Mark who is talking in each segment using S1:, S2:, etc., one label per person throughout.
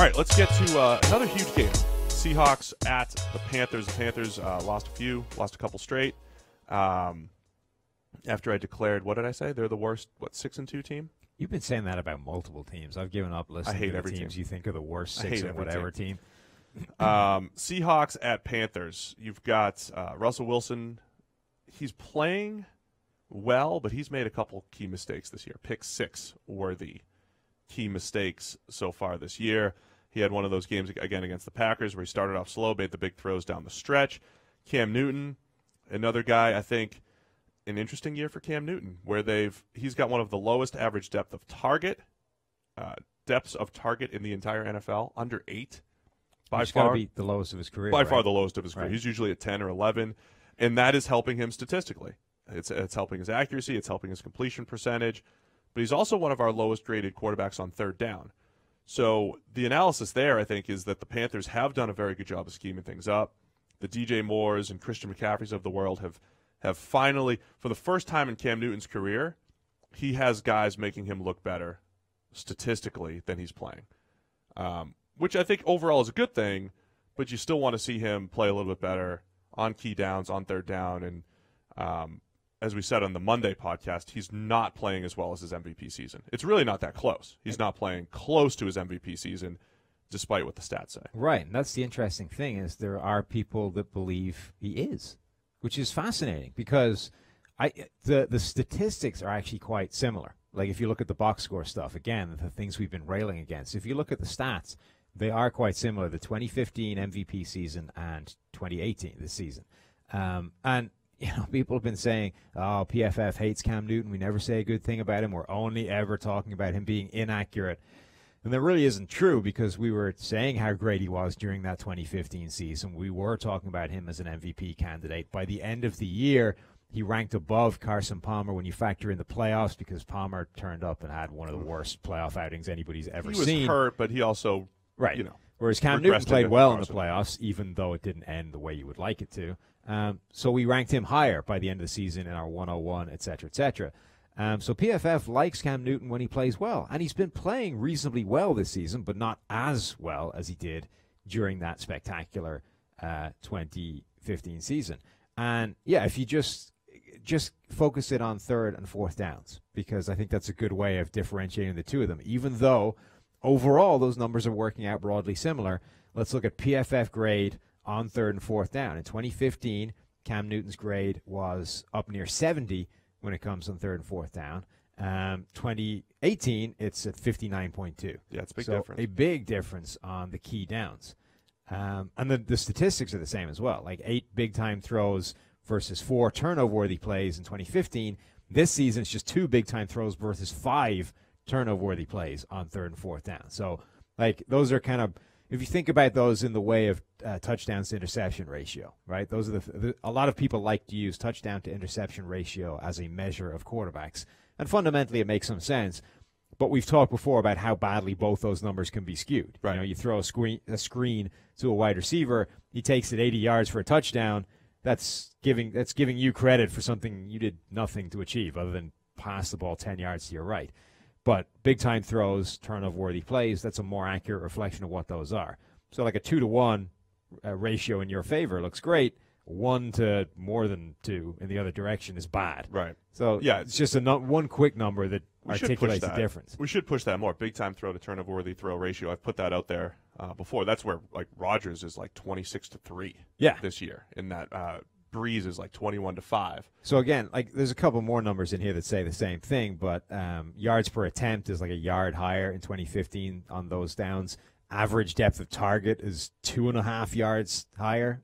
S1: right, let's get to another huge game. Seahawks at the Panthers. The Panthers lost a couple straight. After I declared, what did I say? They're the worst, 6-2 team?
S2: You've been saying that about multiple teams. I've given up listening to the teams you think are the worst 6 and whatever team.
S1: Seahawks at Panthers. You've got Russell Wilson. He's playing well, but he's made a couple key mistakes this year. Pick 6 worthy key mistakes so far this year. He had one of those games again against the Packers where he started off slow, made the big throws down the stretch. Cam Newton, another guy, I think, an interesting year for Cam Newton, where he's got one of the lowest average depths of target in the entire NFL, under 8.
S2: By far, be the lowest of his career.
S1: By far the lowest of his career. He's usually at 10 or 11, and that is helping him statistically. It's helping his accuracy. It's helping his completion percentage. But he's also one of our lowest graded quarterbacks on third down. So the analysis there, I think, is that the Panthers have done a very good job of scheming things up. The DJ Moores and Christian McCaffreys of the world have finally, for the first time in Cam Newton's career, he has guys making him look better statistically than he's playing, which I think overall is a good thing, but you still want to see him play a little bit better on key downs, on third down, and as we said on the Monday podcast, he's not playing as well as his MVP season. It's really not that close. He's not playing close to his MVP season, despite what the stats say.
S2: Right, and that's the interesting thing is there are people that believe he is, which is fascinating because the statistics are actually quite similar. Like if you look at the box score stuff, again, the things we've been railing against, if you look at the stats, they are quite similar, the 2015 MVP season and 2018 this season. And people have been saying, oh, PFF hates Cam Newton. We never say a good thing about him. We're only ever talking about him being inaccurate. And that really isn't true because we were saying how great he was during that 2015 season. We were talking about him as an MVP candidate. By the end of the year, he ranked above Carson Palmer when you factor in the playoffs because Palmer turned up and had one of the worst playoff outings anybody's ever seen.
S1: He was hurt, but he also,
S2: Whereas Cam Newton played well in the playoffs, even though it didn't end the way you would like it to. So we ranked him higher by the end of the season in our 101, et cetera, et cetera. So PFF likes Cam Newton when he plays well. And he's been playing reasonably well this season, but not as well as he did during that spectacular 2015 season. And, if you just focus it on third and fourth downs, because I think that's a good way of differentiating the two of them. Even though overall those numbers are working out broadly similar, let's look at PFF grade on third and fourth down. In 2015, Cam Newton's grade was up near 70 when it comes on third and fourth down. 2018, it's at 59.2.
S1: Yeah, it's a big difference.
S2: A big difference on the key downs. And the statistics are the same as well, like 8 big-time throws versus 4 turnover-worthy plays in 2015. This season, it's just 2 big-time throws versus 5 turnover-worthy plays on third and fourth down. So, those are kind of, if you think about those in the way of touchdowns to interception ratio, right? Those are a lot of people like to use touchdown to interception ratio as a measure of quarterbacks, and fundamentally it makes some sense. But we've talked before about how badly both those numbers can be skewed.
S1: Right.
S2: You throw a screen to a wide receiver, he takes it 80 yards for a touchdown. That's giving you credit for something you did nothing to achieve other than pass the ball 10 yards to your right. But big-time throws, turnover-worthy plays, that's a more accurate reflection of what those are. So like a 2-to-1 ratio in your favor looks great. 1 to more than 2 in the other direction is bad.
S1: Right.
S2: So it's just one quick number that articulates the difference.
S1: We should push that more. Big-time throw to turnover-worthy throw ratio. I've put that out there before. That's where Rodgers is 26-3 this year in that Breeze is 21-5.
S2: So again, there's a couple more numbers in here that say the same thing, but yards per attempt is a yard higher in 2015 on those downs. Average depth of target is 2.5 yards higher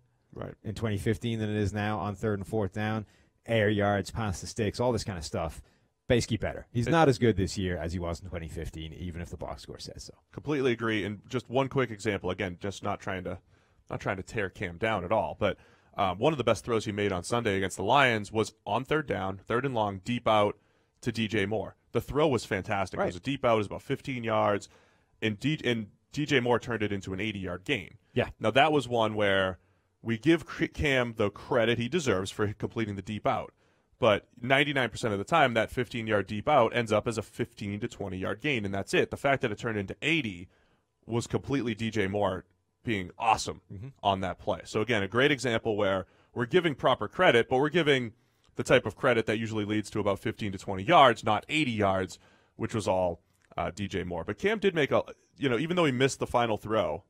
S2: in 2015 than it is now on third and fourth down. Air yards, past the sticks, all this kind of stuff. Basically better. He's not as good this year as he was in 2015, even if the box score says so.
S1: Completely agree. And just one quick example, again, just not trying to tear Cam down at all, but one of the best throws he made on Sunday against the Lions was on third down, third and long, deep out to DJ Moore. The throw was fantastic. It was a deep out. It was about 15 yards, and DJ Moore turned it into an 80-yard gain.
S2: Yeah.
S1: Now, that was one where we give Cam the credit he deserves for completing the deep out. But 99% of the time, that 15-yard deep out ends up as a 15 to 20-yard gain, and that's it. The fact that it turned into 80 was completely DJ Moore being awesome on that play. So, again, a great example where we're giving proper credit, but we're giving the type of credit that usually leads to about 15 to 20 yards, not 80 yards, which was all DJ Moore. But Cam did make even though he missed the final throw,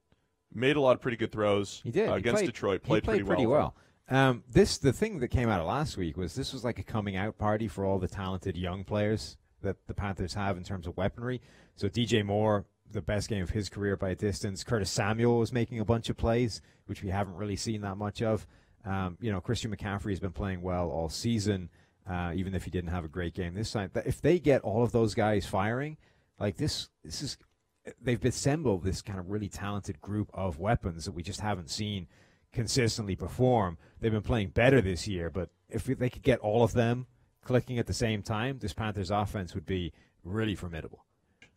S1: made a lot of pretty good throws.
S2: He did.
S1: Against Detroit. Played
S2: pretty
S1: pretty
S2: well. The thing that came out of last week was this was like a coming out party for all the talented young players that the Panthers have in terms of weaponry. So DJ Moore, the best game of his career by a distance. Curtis Samuel was making a bunch of plays, which we haven't really seen that much of. Christian McCaffrey has been playing well all season, even if he didn't have a great game this time. But if they get all of those guys firing, like this is they've assembled this kind of really talented group of weapons that we just haven't seen consistently perform. They've been playing better this year, but if they could get all of them clicking at the same time, this Panthers offense would be really formidable.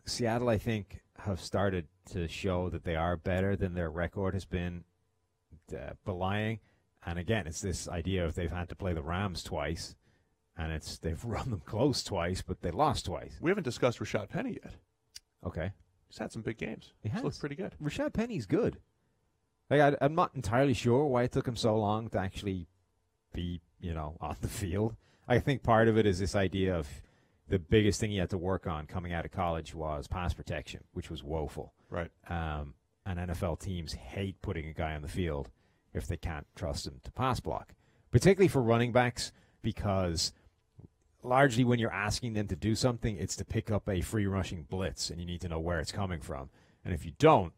S2: Seattle, I think, have started to show that they are better than their record has been belying. And again, it's this idea of they've had to play the Rams twice, and they've run them close twice, but they lost twice.
S1: We haven't discussed Rashad Penny yet.
S2: Okay.
S1: He's had some big games.
S2: He has.
S1: Looks pretty good.
S2: Rashad Penny's good. Like I'm not entirely sure why it took him so long to actually be, on the field. I think part of it is this idea of the biggest thing he had to work on coming out of college was pass protection, which was woeful.
S1: Right.
S2: And NFL teams hate putting a guy on the field if they can't trust him to pass block, particularly for running backs, because largely when you're asking them to do something, it's to pick up a free rushing blitz, and you need to know where it's coming from. And if you don't,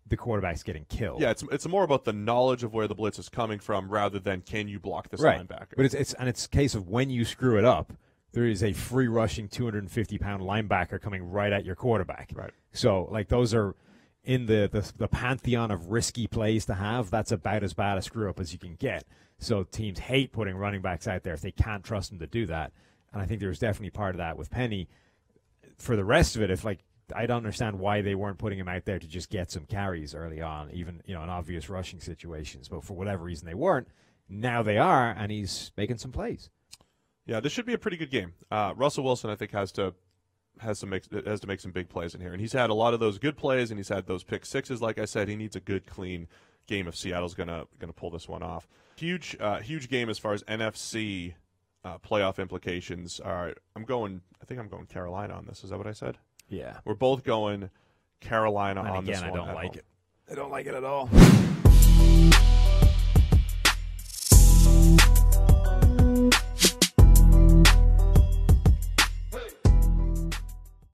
S2: the quarterback's getting killed.
S1: Yeah, it's more about the knowledge of where the blitz is coming from rather than can you block this
S2: right.
S1: linebacker.
S2: But it's a case of when you screw it up, there is a free rushing 250-pound linebacker coming right at your quarterback.
S1: Right.
S2: So, like, those are in the pantheon of risky plays to have. That's about as bad a screw-up as you can get. So teams hate putting running backs out there if they can't trust them to do that. And I think there's definitely part of that with Penny. For the rest of it, I don't understand why they weren't putting him out there to just get some carries early on, even in obvious rushing situations. But for whatever reason they weren't. Now they are, and he's making some plays.
S1: Yeah, this should be a pretty good game. Russell Wilson, I think, has to make some big plays in here, and he's had a lot of those good plays, and he's had those pick sixes. Like I said, he needs a good, clean game if Seattle's gonna pull this one off. Huge game as far as NFC playoff implications are. I think I'm going Carolina on this. Is that what I said?
S2: Yeah,
S1: we're both going Carolina
S2: and
S1: on
S2: again,
S1: this one.
S2: I don't like it. I don't like it at all.